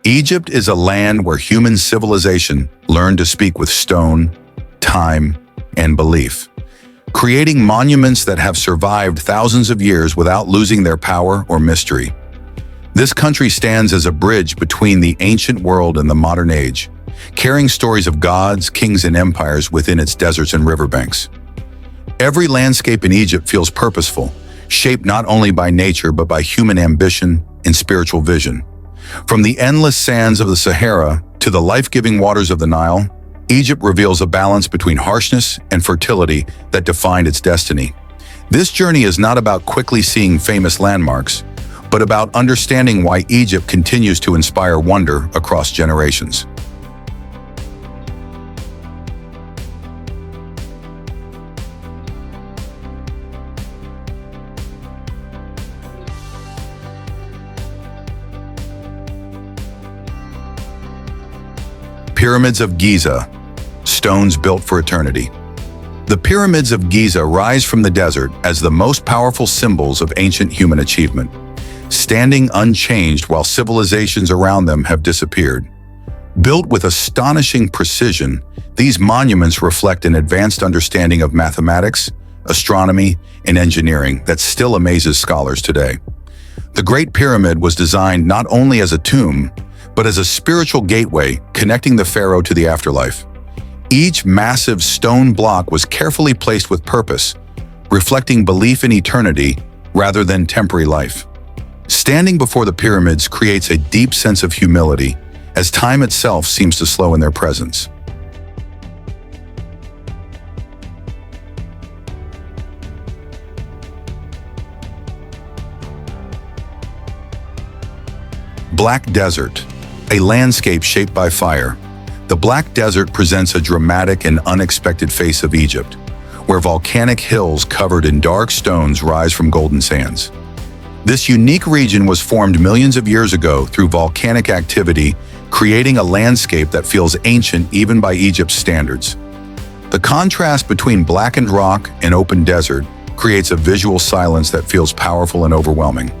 Egypt is a land where human civilization learned to speak with stone, time, and belief, creating monuments that have survived thousands of years without losing their power or mystery. This country stands as a bridge between the ancient world and the modern age, carrying stories of gods, kings, and empires within its deserts and riverbanks. Every landscape in Egypt feels purposeful, shaped not only by nature but by human ambition and spiritual vision. From the endless sands of the Sahara to the life-giving waters of the Nile, Egypt reveals a balance between harshness and fertility that defined its destiny. This journey is not about quickly seeing famous landmarks, but about understanding why Egypt continues to inspire wonder across generations. Pyramids of Giza, stones built for eternity. The Pyramids of Giza rise from the desert as the most powerful symbols of ancient human achievement, standing unchanged while civilizations around them have disappeared. Built with astonishing precision, these monuments reflect an advanced understanding of mathematics, astronomy, and engineering that still amazes scholars today. The Great Pyramid was designed not only as a tomb, but as a spiritual gateway connecting the pharaoh to the afterlife. Each massive stone block was carefully placed with purpose, reflecting belief in eternity rather than temporary life. Standing before the pyramids creates a deep sense of humility, as time itself seems to slow in their presence. Black Desert, a landscape shaped by fire. The Black Desert presents a dramatic and unexpected face of Egypt, where volcanic hills covered in dark stones rise from golden sands. This unique region was formed millions of years ago through volcanic activity, creating a landscape that feels ancient even by Egypt's standards. The contrast between blackened rock and open desert creates a visual silence that feels powerful and overwhelming.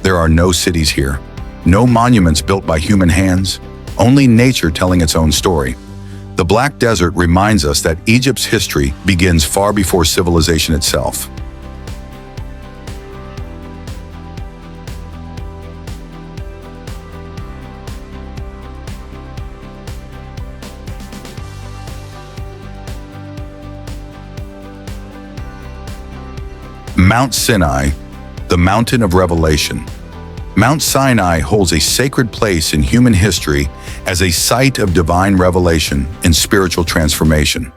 There are no cities here, no monuments built by human hands, only nature telling its own story. The Black Desert reminds us that Egypt's history begins far before civilization itself. Mount Sinai, the Mountain of Revelation. Mount Sinai holds a sacred place in human history as a site of divine revelation and spiritual transformation.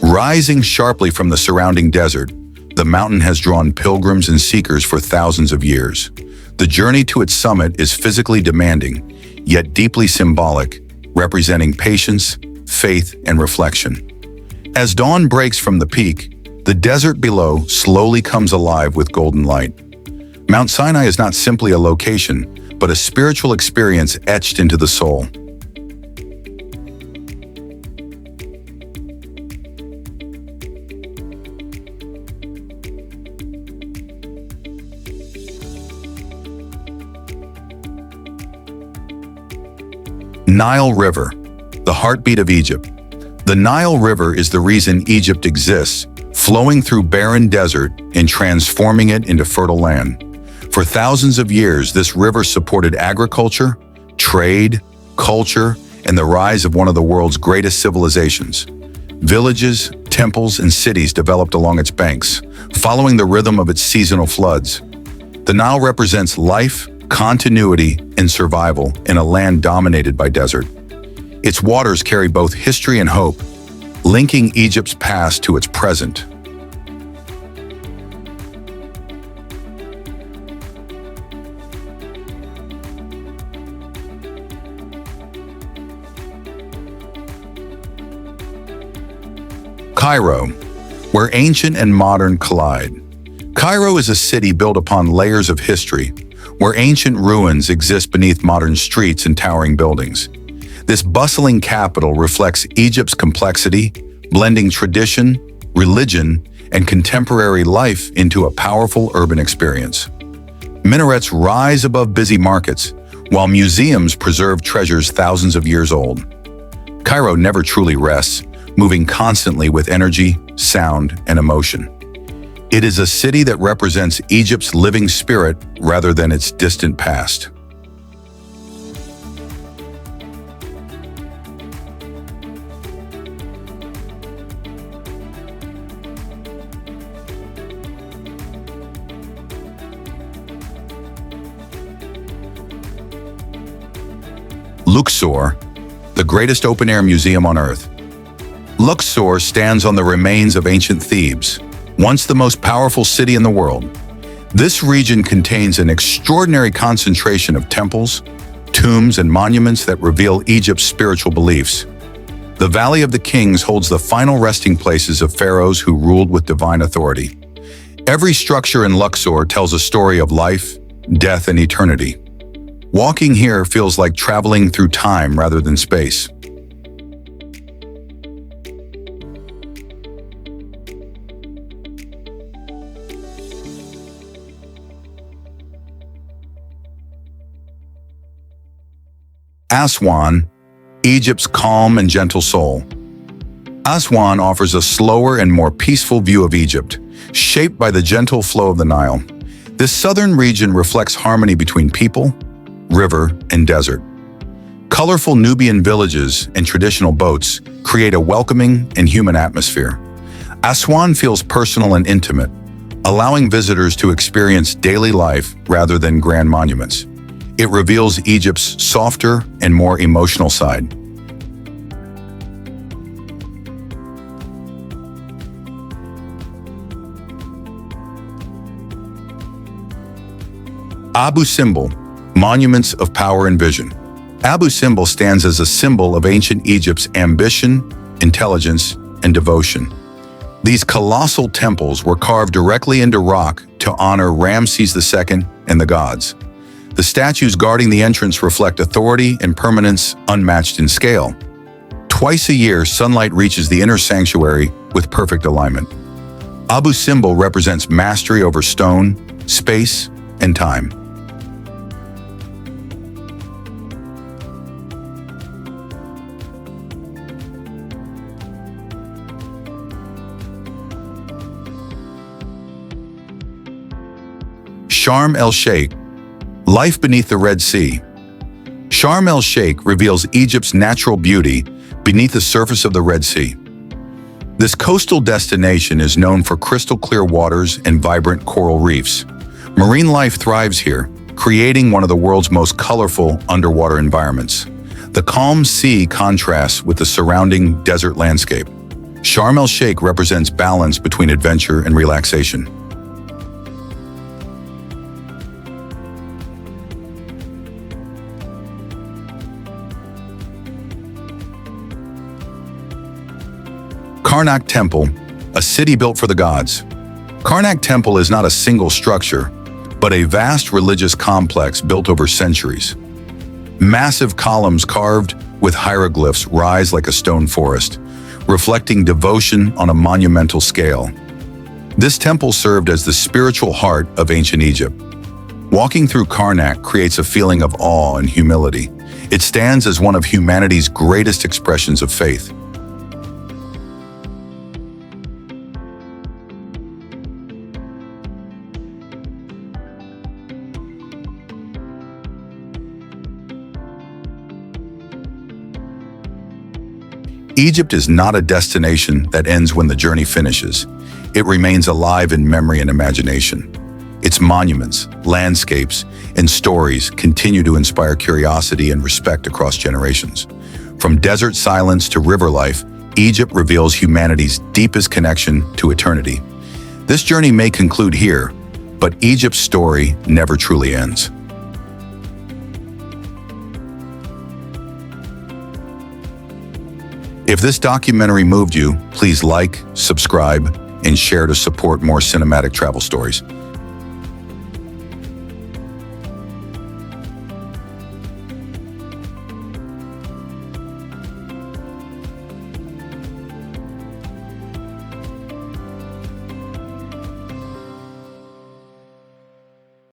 Rising sharply from the surrounding desert, the mountain has drawn pilgrims and seekers for thousands of years. The journey to its summit is physically demanding, yet deeply symbolic, representing patience, faith, and reflection. As dawn breaks from the peak, the desert below slowly comes alive with golden light. Mount Sinai is not simply a location, but a spiritual experience etched into the soul. Nile River, the heartbeat of Egypt. The Nile River is the reason Egypt exists, flowing through barren desert and transforming it into fertile land. For thousands of years, this river supported agriculture, trade, culture, and the rise of one of the world's greatest civilizations. Villages, temples, and cities developed along its banks, following the rhythm of its seasonal floods. The Nile represents life, continuity, and survival in a land dominated by desert. Its waters carry both history and hope, linking Egypt's past to its present. Cairo, where ancient and modern collide. Cairo is a city built upon layers of history, where ancient ruins exist beneath modern streets and towering buildings. This bustling capital reflects Egypt's complexity, blending tradition, religion, and contemporary life into a powerful urban experience. Minarets rise above busy markets, while museums preserve treasures thousands of years old. Cairo never truly rests, moving constantly with energy, sound, and emotion. It is a city that represents Egypt's living spirit rather than its distant past. Luxor, the greatest open-air museum on Earth. Luxor stands on the remains of ancient Thebes, once the most powerful city in the world. This region contains an extraordinary concentration of temples, tombs, and monuments that reveal Egypt's spiritual beliefs. The Valley of the Kings holds the final resting places of pharaohs who ruled with divine authority. Every structure in Luxor tells a story of life, death, and eternity. Walking here feels like traveling through time rather than space. Aswan, Egypt's calm and gentle soul. Aswan offers a slower and more peaceful view of Egypt, shaped by the gentle flow of the Nile. This southern region reflects harmony between people, river, and desert. Colorful Nubian villages and traditional boats create a welcoming and human atmosphere. Aswan feels personal and intimate, allowing visitors to experience daily life rather than grand monuments. It reveals Egypt's softer and more emotional side. Abu Simbel, Monuments of Power and Vision. Abu Simbel stands as a symbol of ancient Egypt's ambition, intelligence, and devotion. These colossal temples were carved directly into rock to honor Ramses II and the gods. The statues guarding the entrance reflect authority and permanence unmatched in scale. Twice a year, sunlight reaches the inner sanctuary with perfect alignment. Abu Simbel represents mastery over stone, space, and time. Sharm El Sheikh, life beneath the Red Sea. Sharm El Sheikh reveals Egypt's natural beauty beneath the surface of the Red Sea. This coastal destination is known for crystal-clear waters and vibrant coral reefs. Marine life thrives here, creating one of the world's most colorful underwater environments. The calm sea contrasts with the surrounding desert landscape. Sharm El Sheikh represents balance between adventure and relaxation. Karnak Temple, a city built for the gods. Karnak Temple is not a single structure, but a vast religious complex built over centuries. Massive columns carved with hieroglyphs rise like a stone forest, reflecting devotion on a monumental scale. This temple served as the spiritual heart of ancient Egypt. Walking through Karnak creates a feeling of awe and humility. It stands as one of humanity's greatest expressions of faith. Egypt is not a destination that ends when the journey finishes. It remains alive in memory and imagination. Its monuments, landscapes, and stories continue to inspire curiosity and respect across generations. From desert silence to river life, Egypt reveals humanity's deepest connection to eternity. This journey may conclude here, but Egypt's story never truly ends. If this documentary moved you, please like, subscribe, and share to support more cinematic travel stories.